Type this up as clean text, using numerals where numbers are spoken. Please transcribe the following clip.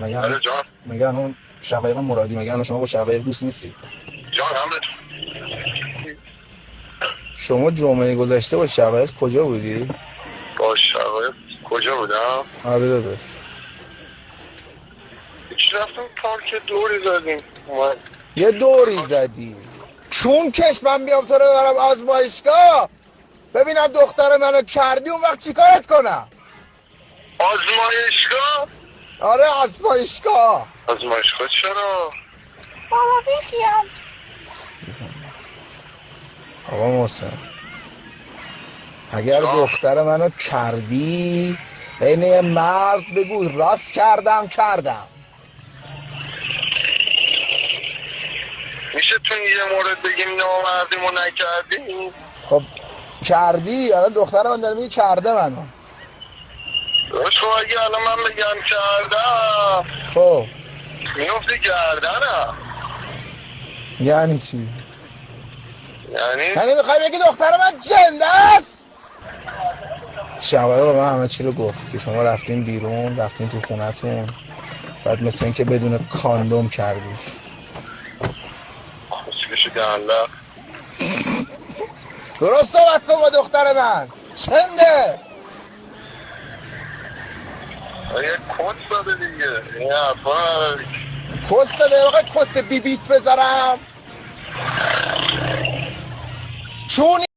آره جان. میگن اون شقایق مرادی، میگن شما با شقایق دوست نیستی؟ جان همه شما جمعه گذشته با شقایق کجا بودی؟ با شقایق کجا بودم؟ آره داداش. هیچ رفتم پارک دوری زدیم اومد. یه دوری زدی چون کش من بیام تو رو ببرم آزمایشگاه ببینم دختر منو کردی، اون وقت چیکارت کنم؟ آزمایشگاه؟ آره آزمایشگاه. آزمایشگاه چرا؟ بابا بیخیال. آقا محسن اگر دختر منو کردی بین یه مرد بگو راست کردم. میشه تو یه مورد بگیم نامردیمو نکردیم؟ خب کردی، الان دختر من داره میگه کرده منو. تو اگه الان من بگم کردم خب میفتی کردنم. یعنی چی؟ یعنی میخوای بگی دختر من جنده است؟ شقایق به من همه چی رو گفت که شما رفتین بیرون، رفتین تو خونتون، بعد مثل این که بدون کاندوم کردیش. خسکشو دنده درست صحبت کن با دختر من چنده؟ یه کت داده دیگه این حرفا کست داده؟ بخوای کست بیبیت بذارم؟ چون